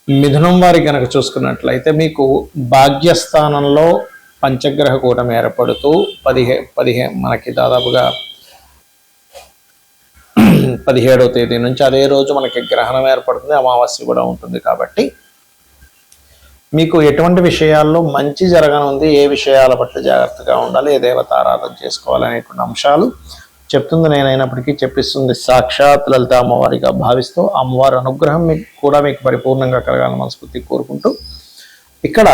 మిథునం వారి కనుక చూసుకున్నట్లయితే మీకు భాగ్యస్థానంలో పంచగ్రహ కూటమి ఏర్పడుతూ మనకి దాదాపుగా 17వ తేదీ నుంచి అదే రోజు మనకి గ్రహణం ఏర్పడుతుంది, అమావాస్య కూడా ఉంటుంది. కాబట్టి మీకు ఎటువంటి విషయాల్లో మంచి జరగనుంది, ఏ విషయాల పట్ల జాగ్రత్తగా ఉండాలి, ఏ దేవతారాధన చేసుకోవాలి అనేటువంటి అంశాలు చెప్తుంది నేనైనప్పటికీ చెప్పిస్తుంది సాక్షాత్ లలిత అమ్మవారిగా భావిస్తూ అమ్మవారి అనుగ్రహం మీకు కూడా మీకు పరిపూర్ణంగా కలగాలని మనస్ఫూర్తి కోరుకుంటూ, ఇక్కడ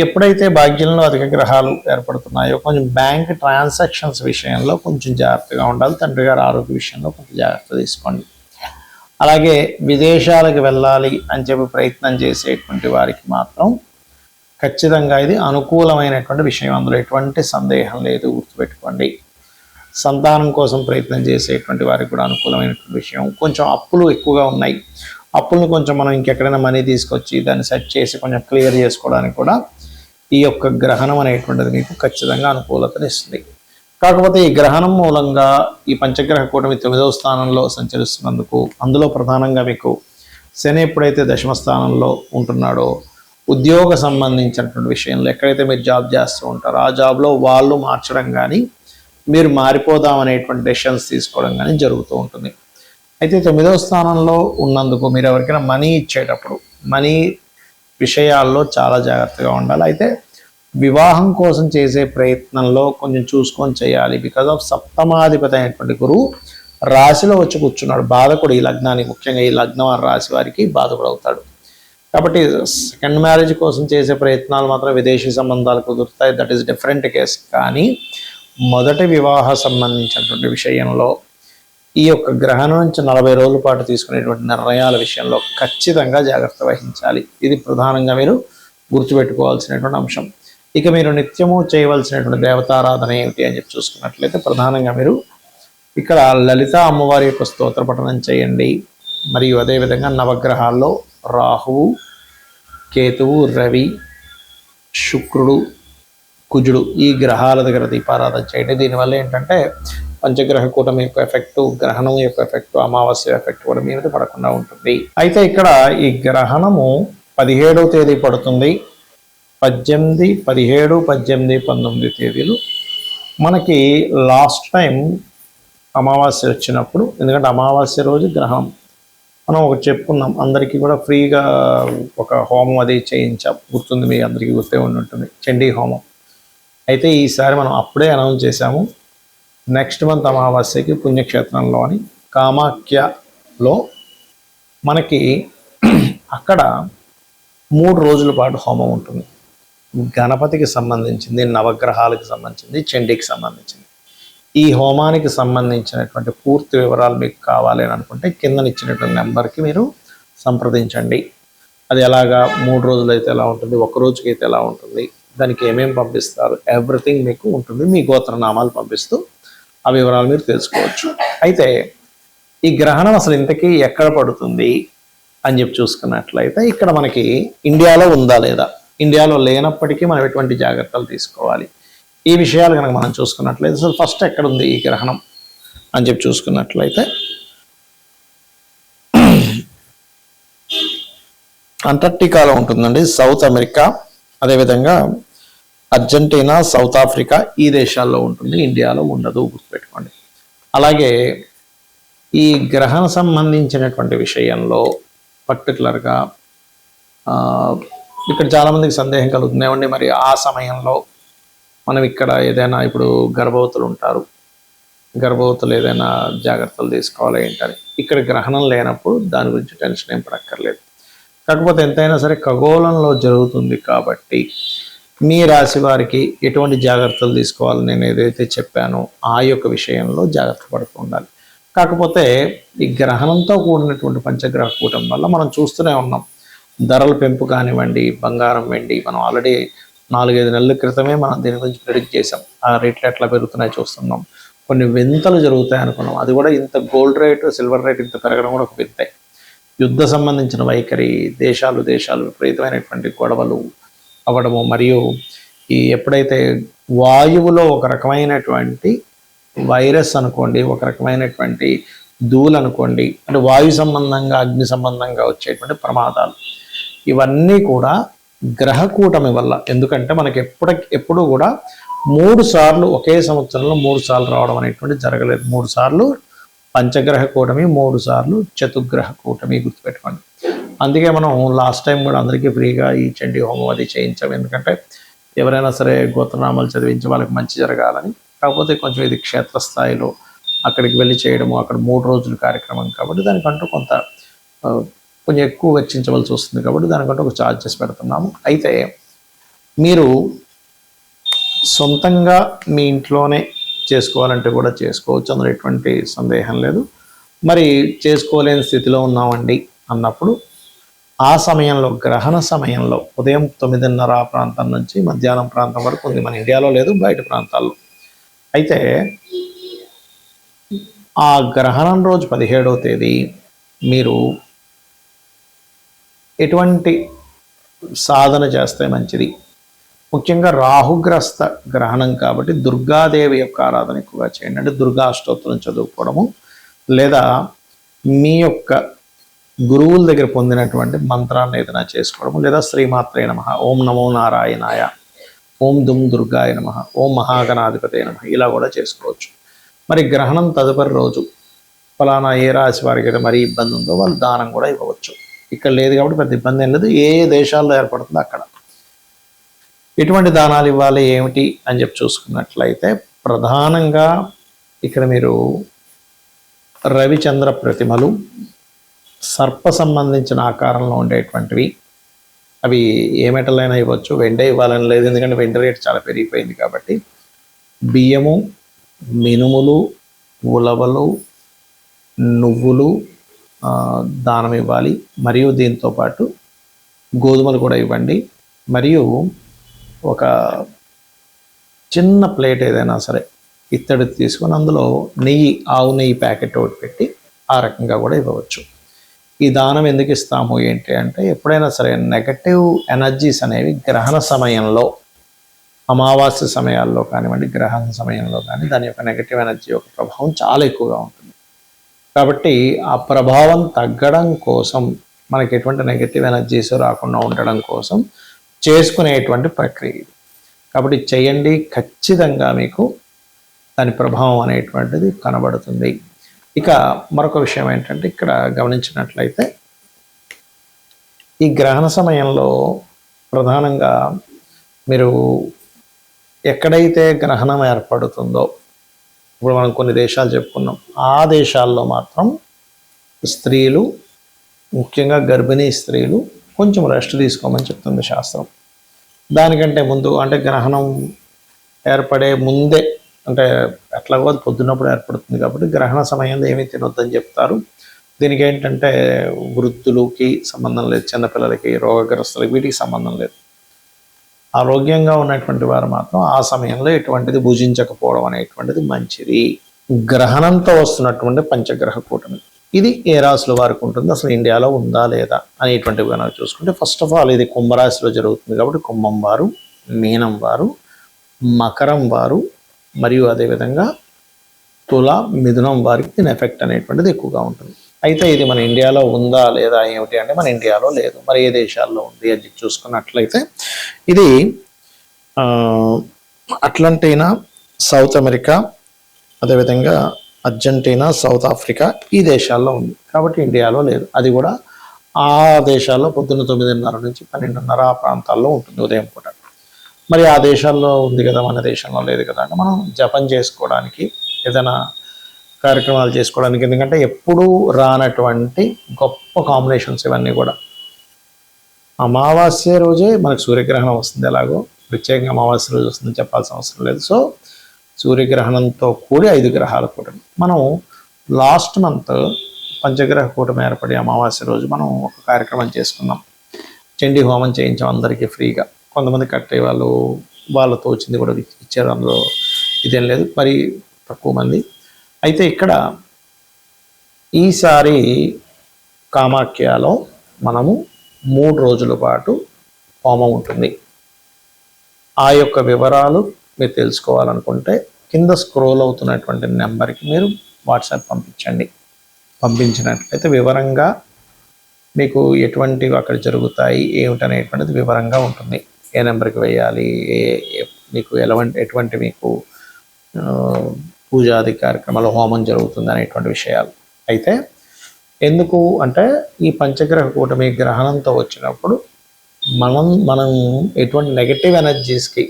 ఎప్పుడైతే భాగ్యంలో అధిక గ్రహాలు ఏర్పడుతున్నాయో కొంచెం బ్యాంక్ ట్రాన్సాక్షన్స్ విషయంలో కొంచెం జాగ్రత్తగా ఉండాలి. తండ్రి గారి ఆరోగ్య విషయంలో కొంచెం జాగ్రత్త తీసుకోండి. అలాగే విదేశాలకు వెళ్ళాలి అని చెప్పి ప్రయత్నం చేసేటువంటి వారికి మాత్రం ఖచ్చితంగా ఇది అనుకూలమైనటువంటి విషయం, అందులో ఎటువంటి సందేహం లేదు, గుర్తుపెట్టుకోండి. సంతానం కోసం ప్రయత్నం చేసేటువంటి వారికి కూడా అనుకూలమైనటువంటి విషయం. కొంచెం అప్పులు ఎక్కువగా ఉన్నాయి, అప్పులను కొంచెం మనం ఇంకెక్కడైనా మనీ తీసుకొచ్చి దాన్ని సెట్ చేసి కొంచెం క్లియర్ చేసుకోవడానికి కూడా ఈ యొక్క గ్రహణం అనేటువంటిది మీకు ఖచ్చితంగా అనుకూలతనిస్తుంది. కాకపోతే ఈ గ్రహణం మూలంగా ఈ పంచగ్రహ కూటమి 9వ స్థానంలో సంచరిస్తున్నందుకు, అందులో ప్రధానంగా మీకు శని ఎప్పుడైతే దశమ స్థానంలో ఉంటున్నాడో ఉద్యోగ సంబంధించినటువంటి విషయంలో ఎక్కడైతే మీరు జాబ్ చేస్తూ ఉంటారో ఆ జాబ్లో వాళ్ళు మార్చడం కానీ మీరు మారిపోదాం అనేటువంటి డెసిషన్స్ తీసుకోవడం కానీ జరుగుతూ ఉంటుంది. అయితే 9వ స్థానంలో ఉన్నందుకు మీరు ఎవరికైనా మనీ ఇచ్చేటప్పుడు మనీ విషయాల్లో చాలా జాగ్రత్తగా ఉండాలి. అయితే వివాహం కోసం చేసే ప్రయత్నంలో కొంచెం చూసుకొని చేయాలి. బికాజ్ ఆఫ్ సప్తమాధిపతి అయినటువంటి గురువు రాశిలో వచ్చి కూర్చున్నాడు. బాధకుడు ఈ లగ్నానికి, ముఖ్యంగా ఈ లగ్నం రాశి వారికి బాధకుడు అవుతాడు. కాబట్టి సెకండ్ మ్యారేజ్ కోసం చేసే ప్రయత్నాలు మాత్రం విదేశీ సంబంధాలు కుదురుతాయి, దట్ ఈస్ డిఫరెంట్ కేస్. కానీ మొదటి వివాహ సంబంధించినటువంటి విషయంలో ఈ యొక్క గ్రహణం నుంచి 40 రోజుల పాటు తీసుకునేటువంటి నిర్ణయాల విషయంలో ఖచ్చితంగా జాగ్రత్త వహించాలి. ఇది ప్రధానంగా మీరు గుర్తుపెట్టుకోవాల్సినటువంటి అంశం. ఇక మీరు నిత్యము చేయవలసినటువంటి దేవతారాధన ఏమిటి అని చెప్పి చూసుకున్నట్లయితే ప్రధానంగా మీరు ఇక్కడ లలిత అమ్మవారి యొక్క స్తోత్ర పఠనం చేయండి. మరియు అదేవిధంగా నవగ్రహాల్లో రాహువు, కేతువు, రవి, శుక్రుడు, కుజుడు ఈ గ్రహాల దగ్గర దీపారాధన చేయండి. దీనివల్ల ఏంటంటే పంచగ్రహ కూటమి యొక్క ఎఫెక్టు, గ్రహణం యొక్క ఎఫెక్టు, అమావాస్య ఎఫెక్ట్ కూడా మీ మీద పడకుండా ఉంటుంది. అయితే ఇక్కడ ఈ గ్రహణము 17వ తేదీ పడుతుంది. 17, 19 తేదీలు మనకి లాస్ట్ టైం అమావాస్య వచ్చినప్పుడు, ఎందుకంటే అమావాస్య రోజు గ్రహణం మనం ఒకటి చెప్పుకున్నాం, అందరికీ కూడా ఫ్రీగా ఒక హోమం అది చేయించాం, గుర్తుంది, మీ అందరికీ గుర్తే ఉంటుంది, చండీ హోమం. అయితే ఈసారి మనం అప్పుడే అనౌన్స్ చేశాము, నెక్స్ట్ మంత్ అమావాస్యకి పుణ్యక్షేత్రంలోని కామాఖ్యలో మనకి అక్కడ 3 రోజుల పాటు హోమం ఉంటుంది. గణపతికి సంబంధించింది, నవగ్రహాలకు సంబంధించింది, చండీకి సంబంధించింది. ఈ హోమానికి సంబంధించినటువంటి పూర్తి వివరాలు మీకు కావాలి అని అనుకుంటే కింద ఇచ్చినటువంటి నెంబర్కి మీరు సంప్రదించండి. అది ఎలాగా 3 రోజులు అయితే ఎలా ఉంటుంది, 1 రోజుకి అయితే ఎలా ఉంటుంది, దానికి ఏమేమి పంపిస్తారు, ఎవ్రీథింగ్ మీకు ఉంటుంది. మీ గోత్రనామాలు పంపిస్తూ ఆ వివరాలు మీరు తెలుసుకోవచ్చు. అయితే ఈ గ్రహణం అసలు ఇంతకీ ఎక్కడ పడుతుంది అని చెప్పి చూసుకున్నట్లయితే ఇక్కడ మనకి ఇండియాలో ఉందా లేదా, ఇండియాలో లేనప్పటికీ మనం ఎటువంటి జాగ్రత్తలు తీసుకోవాలి, ఈ విషయాలు కనుక మనం చూసుకున్నట్లయితే అసలు ఫస్ట్ ఎక్కడ ఉంది ఈ గ్రహణం అని చెప్పి చూసుకున్నట్లయితే అంటార్క్టికాలో ఉంటుందండి, సౌత్ అమెరికా, అదేవిధంగా అర్జెంటీనా, సౌత్ ఆఫ్రికా ఈ దేశాల్లో ఉంటుంది, ఇండియాలో ఉండదు, గుర్తుపెట్టుకోండి. అలాగే ఈ గ్రహణ సంబంధించినటువంటి విషయంలో పర్టికులర్గా ఇక్కడ చాలామందికి సందేహం కలుగుతుంది, ఏమండి మరి ఆ సమయంలో మనం ఇక్కడ ఏదైనా ఇప్పుడు గర్భవతులు ఉంటారు, గర్భవతులు ఏదైనా జాగ్రత్తలు తీసుకోవాలి ఏంటని. ఇక్కడ గ్రహణం లేనప్పుడు దాని గురించి టెన్షన్ ఏం పడక్కర్లేదు. కాకపోతే ఎంతైనా సరే ఖగోళంలో జరుగుతుంది కాబట్టి మీ రాశి వారికి ఎటువంటి జాగ్రత్తలు తీసుకోవాలి నేను ఏదైతే చెప్పానో ఆ యొక్క విషయంలో జాగ్రత్త పడుతూ ఉండాలి. కాకపోతే ఈ గ్రహణంతో కూడినటువంటి పంచగ్రహ కూటం వల్ల మనం చూస్తూనే ఉన్నాం, ధరల పెంపు కానివ్వండి, బంగారం, వెండి, మనం ఆల్రెడీ 4-5 నెలల క్రితమే మనం దీని గురించి ప్రిడిక్ట్ చేసాం, ఆ రేట్లు ఎట్లా పెరుగుతున్నాయి చూస్తున్నాం. కొన్ని వింతలు జరుగుతాయి అనుకున్నాం, అది కూడా ఇంత గోల్డ్ రేటు, సిల్వర్ రేట్ ఇంత పెరగడం కూడా ఒక వింతే. యుద్ధ సంబంధించిన వైఖరి, దేశాలు విపరీతమైనటువంటి గొడవలు అవ్వడము, మరియు ఈ ఎప్పుడైతే వాయువులో ఒక రకమైనటువంటి వైరస్ అనుకోండి, ఒక రకమైనటువంటి ధూళి అనుకోండి, అంటే వాయు సంబంధంగా అగ్ని సంబంధంగా వచ్చేటువంటి ప్రమాదాలు, ఇవన్నీ కూడా గ్రహ కూటమి వల్ల. ఎందుకంటే మనకి ఎప్పుడు కూడా 3 సార్లు ఒకే సంవత్సరంలో 3 సార్లు రావడం అనేటువంటి జరగలేదు. 3 సార్లు పంచగ్రహ కూటమి, 3 సార్లు చతుర్గ్రహ కూటమి, గుర్తుపెట్టుకోండి. అందుకే మనం లాస్ట్ టైం కూడా అందరికీ ఫ్రీగా ఈ చండీ హోమం అది చేయించాం. ఎందుకంటే ఎవరైనా సరే గోత్రనామాలు చదివించి వాళ్ళకి మంచి జరగాలని. కాకపోతే కొంచెం ఇది క్షేత్రస్థాయిలో అక్కడికి వెళ్ళి చేయడము, అక్కడ 3 రోజుల కార్యక్రమం కాబట్టి దానికంటూ కొంచెం ఎక్కువ వెచ్చించవలసి వస్తుంది కాబట్టి దానికంటూ ఒక ఛార్జెస్ పెడుతున్నాము. అయితే మీరు సొంతంగా మీ ఇంట్లోనే చేసుకోవాలంటే కూడా చేసుకోవచ్చు, అందులో ఎటువంటి సందేహం లేదు. మరి చేసుకోలేని స్థితిలో ఉన్నామండి అన్నప్పుడు ఆ సమయంలో, గ్రహణ సమయంలో ఉదయం 9:30 ప్రాంతం నుంచి మధ్యాహ్నం ప్రాంతం వరకు ఉంది. మన ఇండియాలో లేదు, బయట ప్రాంతాల్లో. అయితే ఆ గ్రహణం రోజు 17వ తేదీ మీరు ఎటువంటి సాధన చేస్తే మంచిది? ముఖ్యంగా రాహుగ్రస్త గ్రహణం కాబట్టి దుర్గాదేవి యొక్క ఆరాధన ఎక్కువగా చేయండి. అంటే దుర్గా అష్టోత్తరం చదువుకోవడము, లేదా మీ యొక్క గురువుల దగ్గర పొందినటువంటి మంత్రాన్ని ఏదైనా చేసుకోవడము, లేదా శ్రీమాత్రే నమః, ఓం నమో నారాయణాయ, ఓం దుమ్ దుర్గాయ నమః, ఓం మహాగణాధిపతే నమః, ఇలా కూడా చేసుకోవచ్చు. మరి గ్రహణం తదుపరి రోజు ఫలానా ఏ రాశి వారికి అయితే మరీ ఇబ్బంది ఉందో వాళ్ళు దానం కూడా ఇవ్వవచ్చు. ఇక్కడ లేదు కాబట్టి పెద్ద ఇబ్బంది ఏం లేదు. ఏ దేశాల్లో ఏర్పడుతుందో అక్కడ ఎటువంటి దానాలు ఇవ్వాలి ఏమిటి అని చెప్పి చూసుకున్నట్లయితే ప్రధానంగా ఇక్కడ మీరు రవిచంద్ర ప్రతిమలు, సర్ప సంబంధించిన ఆకారంలో ఉండేటువంటివి, అవి ఏ మెటల్ అయినా ఇవ్వచ్చు, వెండే ఇవ్వాలని లేదు, ఎందుకంటే వెండి రేట్ చాలా పెరిగిపోయింది కాబట్టి. బియ్యము, మినుములు, ఉలవలు, నువ్వులు దానం ఇవ్వాలి. మరియు దీంతోపాటు గోధుమలు కూడా ఇవ్వండి. మరియు ఒక చిన్న ప్లేట్ ఏదైనా సరే ఇత్తడి తీసుకొని అందులో నెయ్యి, ఆవు నెయ్యి ప్యాకెట్ ఒకటి పెట్టి ఆ రకంగా కూడా ఇవ్వవచ్చు. ఈ దానం ఎందుకు ఇస్తాము ఏంటి అంటే, ఎప్పుడైనా సరే నెగటివ్ ఎనర్జీస్ అనేవి గ్రహణ సమయంలో, అమావాస్య సమయాల్లో కానివ్వండి, గ్రహణ సమయంలో కానీ దాని యొక్క నెగటివ్ ఎనర్జీ యొక్క ప్రభావం చాలా ఎక్కువగా ఉంటుంది. కాబట్టి ఆ ప్రభావం తగ్గడం కోసం, మనకి ఎటువంటి నెగటివ్ ఎనర్జీస్ రాకుండా ఉండడం కోసం చేసుకునేటువంటి ప్రక్రియ. కాబట్టి చేయండి, ఖచ్చితంగా మీకు దాని ప్రభావం అనేటువంటిది కనబడుతుంది. ఇక మరొక విషయం ఏంటంటే, ఇక్కడ గమనించినట్లయితే ఈ గ్రహణ సమయంలో ప్రధానంగా మీరు ఎక్కడైతే గ్రహణం ఏర్పడుతుందో, ఇప్పుడు మనం కొన్ని దేశాలు చెప్పుకున్నాం, ఆ దేశాల్లో మాత్రం స్త్రీలు, ముఖ్యంగా గర్భిణీ స్త్రీలు కొంచెం రెస్ట్ తీసుకోమని చెప్తుంది శాస్త్రం. దానికంటే ముందు, అంటే గ్రహణం ఏర్పడే ముందే, అంటే ఎట్లాగో పొద్దున్నప్పుడు ఏర్పడుతుంది కాబట్టి గ్రహణ సమయంలో ఏమీ తినొద్దని చెప్తారు. దీనికి ఏంటంటే వృద్ధులకి సంబంధం లేదు, చిన్నపిల్లలకి, రోగగ్రస్తులకి, వీటికి సంబంధం లేదు. ఆరోగ్యంగా ఉన్నటువంటి వారు మాత్రం ఆ సమయంలో ఎటువంటిది భుజించకపోవడం అనేటువంటిది మంచిది. గ్రహణంతో వస్తున్నటువంటి పంచగ్రహ కూటమి, ఇది ఏ రాశుల వారికి ఉంటుంది, అసలు ఇండియాలో ఉందా లేదా అనేటువంటివి కనుక చూసుకుంటే, ఫస్ట్ ఆఫ్ ఆల్ ఇది కుంభరాశిలో జరుగుతుంది కాబట్టి కుంభం వారు, మీనం వారు, మకరం వారు, మరియు అదేవిధంగా తుల, మిథునం వారికి దీని ఎఫెక్ట్ అనేటువంటిది ఎక్కువగా ఉంటుంది. అయితే ఇది మన ఇండియాలో ఉందా లేదా ఏమిటి అంటే, మన ఇండియాలో లేదు. మరి ఏ దేశాల్లో ఉంది అని చూసుకున్నట్లయితే ఇది అట్లాంటినా, సౌత్ అమెరికా, అదేవిధంగా అర్జెంటీనా, సౌత్ ఆఫ్రికా, ఈ దేశాల్లో ఉంది. కాబట్టి ఇండియాలో లేదు. అది కూడా ఆ దేశాల్లో పొద్దున్న 9:30 నుంచి 12:30 ఆ ప్రాంతాల్లో ఉంటుంది ఉదయం పూట. మరి ఆ దేశాల్లో ఉంది కదా, మన దేశంలో లేదు కదా అంటే, మనం జపం చేసుకోవడానికి, ఏదైనా కార్యక్రమాలు చేసుకోవడానికి, ఎందుకంటే ఎప్పుడూ రానటువంటి గొప్ప కాంబినేషన్స్ ఇవన్నీ కూడా. అమావాస్య రోజే మనకు సూర్యగ్రహణం వస్తుంది, ఎలాగో ప్రత్యేకంగా అమావాస్య రోజు వస్తుందని చెప్పాల్సిన అవసరం లేదు. సో సూర్యగ్రహణంతో కూడి 5 గ్రహాల కూటమి. మనం లాస్ట్ మంత్ పంచగ్రహ కూటమి ఏర్పడి అమావాస్య రోజు మనం ఒక కార్యక్రమం చేసుకున్నాం, చండీ హోమం చేయించాం అందరికీ ఫ్రీగా. కొంతమంది కట్టే వాళ్ళు వాళ్ళతో వచ్చింది కూడా ఇచ్చారు, అందులో ఇదేం లేదు, మరి తక్కువ మంది. అయితే ఇక్కడ ఈసారి కామాఖ్యలో మనము 3 రోజుల పాటు హోమం ఉంటుంది. ఆ యొక్క వివరాలు మీరు తెలుసుకోవాలనుకుంటే కింద స్క్రోల్ అవుతున్నటువంటి నెంబర్కి మీరు వాట్సాప్ పంపించండి. పంపించినట్లయితే వివరంగా మీకు ఎటువంటివి అక్కడ జరుగుతాయి ఏమిటనేటువంటిది వివరంగా ఉంటుంది. ఏ నెంబర్కి వేయాలి, మీకు ఎటువంటి మీకు పూజాది కార్యక్రమాలు హోమం జరుగుతుంది అనేటువంటి విషయాలు. అయితే ఎందుకు అంటే ఈ పంచగ్రహ కూటమి గ్రహణంతో వచ్చినప్పుడు మనం ఎటువంటి నెగటివ్ ఎనర్జీస్కి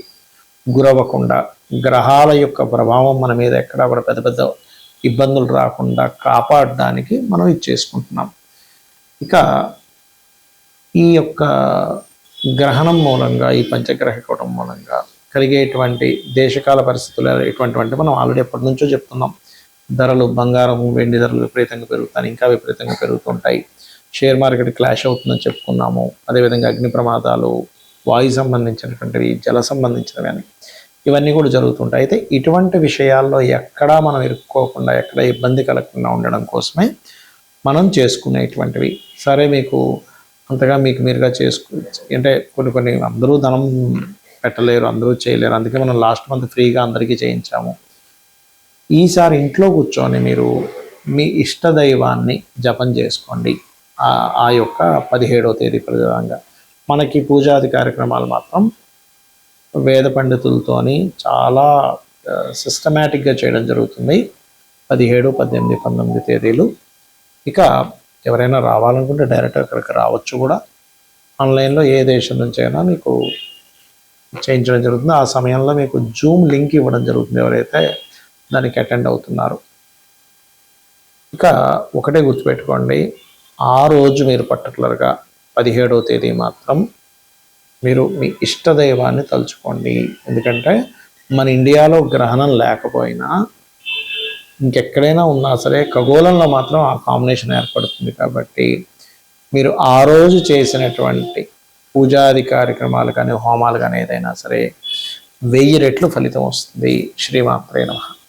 గురవ్వకుండా, గ్రహాల యొక్క ప్రభావం మన మీద ఎక్కడా కూడా పెద్ద పెద్ద ఇబ్బందులు రాకుండా కాపాడడానికి మనం ఇది చేసుకుంటున్నాం. ఇక ఈ యొక్క గ్రహణం మూలంగా, ఈ పంచగ్రహ కూటం మూలంగా కలిగేటువంటి దేశకాల పరిస్థితులు ఎటువంటివంటే మనం ఆల్రెడీ ఎప్పటి నుంచో చెప్తున్నాం. ధరలు, బంగారం, వెండి ధరలు విపరీతంగా పెరుగుతాయి, ఇంకా విపరీతంగా పెరుగుతుంటాయి. షేర్ మార్కెట్ క్లాష్ అవుతుందని చెప్పుకున్నాము. అదేవిధంగా అగ్ని ప్రమాదాలు, వాయు సంబంధించినటువంటివి, జల సంబంధించినవి అని ఇవన్నీ కూడా జరుగుతుంటాయి. అయితే ఇటువంటి విషయాల్లో ఎక్కడా మనం ఇరుక్కోకుండా, ఎక్కడ ఇబ్బంది కలగకుండా ఉండడం కోసమే మనం చేసుకునేటువంటివి. సరే, మీకు అంతగా మీకు మీరుగా అంటే కొన్ని అందరూ ధనం పెట్టలేరు, అందరూ చేయలేరు. అందుకే మనం లాస్ట్ మంత్ ఫ్రీగా అందరికీ చేయించాము. ఈసారి ఇంట్లో కూర్చొని మీరు మీ ఇష్టదైవాన్ని జపం చేసుకోండి. ఆ యొక్క 17వ తేదీ ప్రధానంగా మనకి పూజాది కార్యక్రమాలు మాత్రం వేద పండితులతోని చాలా సిస్టమేటిక్గా చేయడం జరుగుతుంది. 17, 18, 19 తేదీలు. ఇక ఎవరైనా రావాలనుకుంటే డైరెక్ట్ అక్కడికి రావచ్చు కూడా. ఆన్లైన్లో ఏ దేశం నుంచి అయినా మీకు చేయించడం జరుగుతుంది. ఆ సమయంలో మీకు జూమ్ లింక్ ఇవ్వడం జరుగుతుంది ఎవరైతే దానికి అటెండ్ అవుతున్నారు. ఇక ఒకటే గుర్తుపెట్టుకోండి, ఆ రోజు మీరు పర్టికులర్గా 17వ తేదీ మాత్రం మీరు మీ ఇష్టదైవాన్ని తలుచుకోండి. ఎందుకంటే మన ఇండియాలో గ్రహణం లేకపోయినా ఇంకెక్కడైనా ఉన్నా సరే ఖగోళంలో మాత్రం ఆ కాంబినేషన్ ఏర్పడుతుంది. కాబట్టి మీరు ఆ రోజు చేసినటువంటి పూజాది కార్యక్రమాలు కానీ, హోమాలు కానీ ఏదైనా సరే 1000 రెట్లు ఫలితం వస్తుంది. శ్రీమాత్రే నమః.